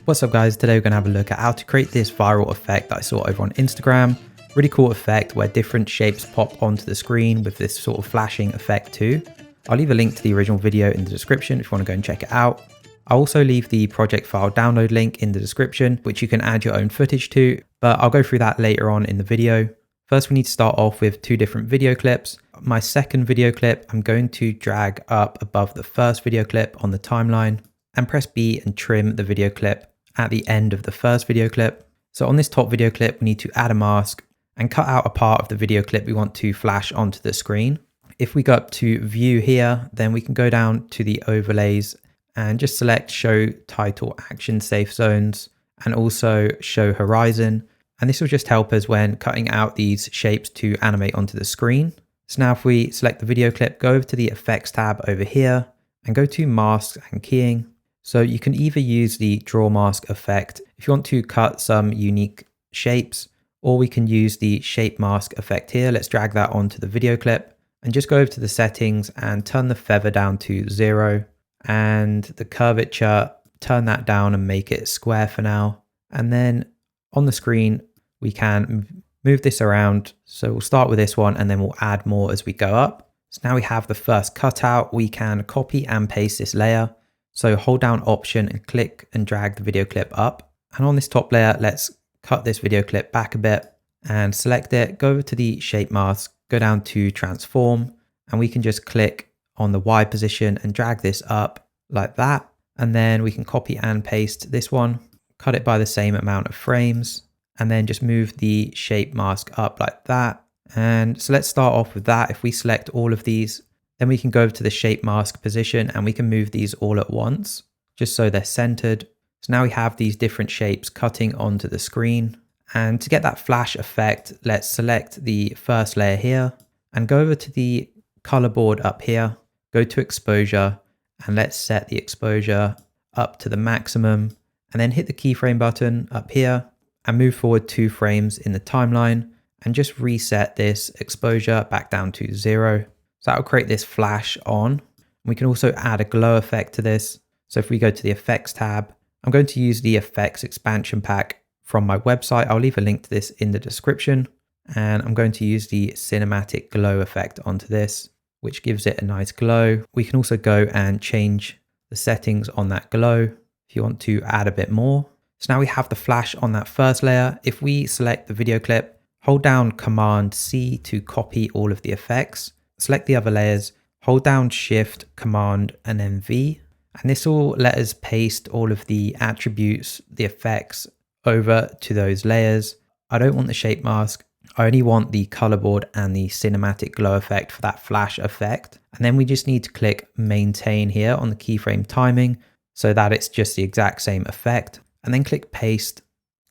What's up guys, today we're going to have a look at how to create this viral effect that I saw over on Instagram. Really cool effect where different shapes pop onto the screen with this sort of flashing effect too. I'll leave a link to the original video in the description if you want to go and check it out. I'll also leave the project file download link in the description, which you can add your own footage to, but I'll go through that later on in the video. First, we need to start off with two different video clips. My second video clip, I'm going to drag up above the first video clip on the timeline and press B and trim the video clip at the end of the first video clip. So on this top video clip, we need to add a mask and cut out a part of the video clip we want to flash onto the screen. If we go up to view here, then we can go down to the overlays and just select show title action safe zones and also show horizon. And this will just help us when cutting out these shapes to animate onto the screen. So now if we select the video clip, go over to the effects tab over here and go to masks and keying. So you can either use the draw mask effect if you want to cut some unique shapes, or we can use the shape mask effect here. Let's drag that onto the video clip and just go over to the settings and turn the feather down to 0 and the curvature, turn that down and make it square for now. And then on the screen, we can move this around. So we'll start with this one and then we'll add more as we go up. So now we have the first cutout. We can copy and paste this layer. So hold down Option and click and drag the video clip up. And on this top layer, let's cut this video clip back a bit and select it, go over to the shape mask, go down to transform, and we can just click on the Y position and drag this up like that. And then we can copy and paste this one, cut it by the same amount of frames, and then just move the shape mask up like that. And so let's start off with that. If we select all of these, then we can go over to the shape mask position and we can move these all at once, just so they're centered. So now we have these different shapes cutting onto the screen. And to get that flash effect, let's select the first layer here and go over to the color board up here, go to exposure, and let's set the exposure up to the maximum, and then hit the keyframe button up here and move forward 2 frames in the timeline and just reset this exposure back down to 0. So that will create this flash on. We can also add a glow effect to this. So if we go to the effects tab, I'm going to use the effects expansion pack from my website. I'll leave a link to this in the description. And I'm going to use the cinematic glow effect onto this, which gives it a nice glow. We can also go and change the settings on that glow if you want to add a bit more. So now we have the flash on that first layer. If we select the video clip, hold down Command C to copy all of the effects. Select the other layers, hold down Shift, Command, and then V. And this will let us paste all of the attributes, the effects over to those layers. I don't want the shape mask. I only want the color board and the cinematic glow effect for that flash effect. And then we just need to click maintain here on the keyframe timing so that it's just the exact same effect. And then click paste.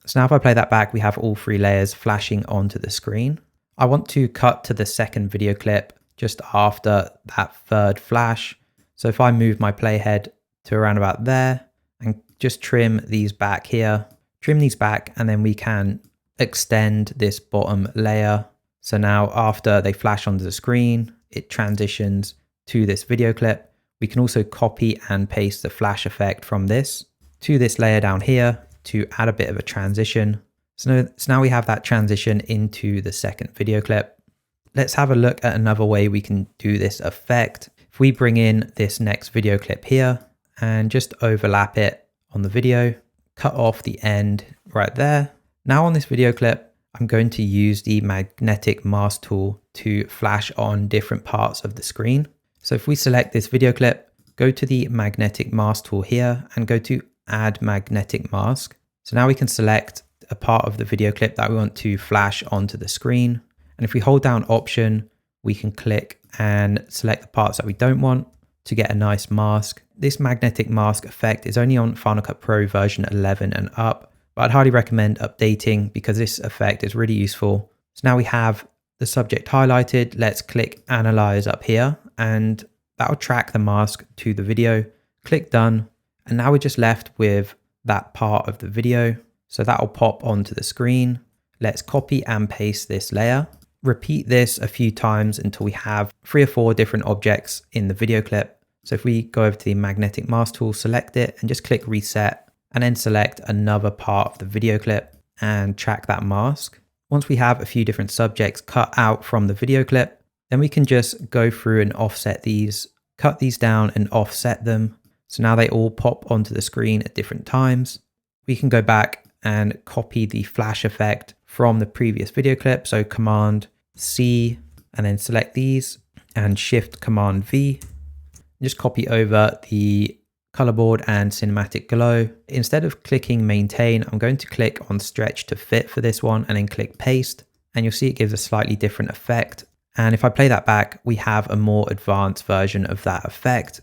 So now if I play that back, we have all 3 layers flashing onto the screen. I want to cut to the second video clip just after that third flash. So if I move my playhead to around about there and just trim these back here, trim these back, and then we can extend this bottom layer. So now after they flash onto the screen, it transitions to this video clip. We can also copy and paste the flash effect from this to this layer down here to add a bit of a transition. So now we have that transition into the second video clip. Let's have a look at another way we can do this effect. If we bring in this next video clip here and just overlap it on the video, cut off the end right there. Now on this video clip, I'm going to use the magnetic mask tool to flash on different parts of the screen. So if we select this video clip, go to the magnetic mask tool here and go to add magnetic mask. So now we can select a part of the video clip that we want to flash onto the screen. And if we hold down Option, we can click and select the parts that we don't want to get a nice mask. This magnetic mask effect is only on Final Cut Pro version 11 and up, but I'd highly recommend updating because this effect is really useful. So now we have the subject highlighted. Let's click Analyze up here and that will track the mask to the video. Click Done. And now we're just left with that part of the video. So that will pop onto the screen. Let's copy and paste this layer. Repeat this a few times until we have 3 or 4 different objects in the video clip. So if we go over to the magnetic mask tool, select it and just click reset. and then select another part of the video clip and track that mask. Once we have a few different subjects cut out from the video clip, then we can just go through and offset these, cut these down and offset them. So now they all pop onto the screen at different times. We can go back and copy the flash effect from the previous video clip. So Command C and then select these and Shift Command V. Just copy over the color board and cinematic glow. Instead of clicking maintain, I'm going to click on stretch to fit for this one and then click paste. And you'll see it gives a slightly different effect. And if I play that back, we have a more advanced version of that effect.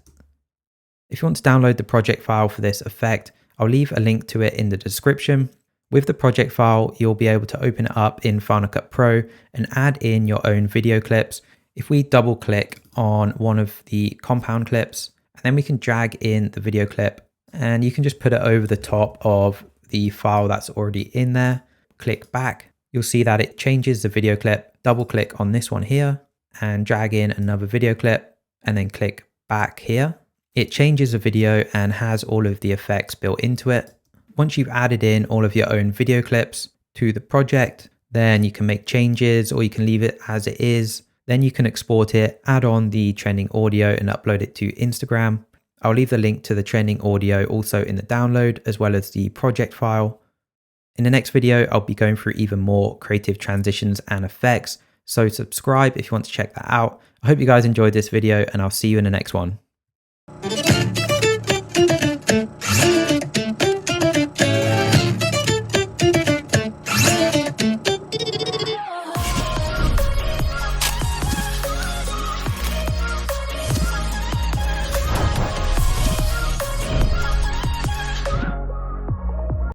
If you want to download the project file for this effect, I'll leave a link to it in the description. With the project file, you'll be able to open it up in Final Cut Pro and add in your own video clips. If we double click on one of the compound clips, and then we can drag in the video clip and you can just put it over the top of the file that's already in there. Click back, you'll see that it changes the video clip. Double click on this one here and drag in another video clip and then click back here. It changes the video and has all of the effects built into it. Once you've added in all of your own video clips to the project, then you can make changes or you can leave it as it is. Then you can export it, add on the trending audio and upload it to Instagram. I'll leave the link to the trending audio also in the download as well as the project file. In the next video, I'll be going through even more creative transitions and effects. So subscribe if you want to check that out. I hope you guys enjoyed this video and I'll see you in the next one.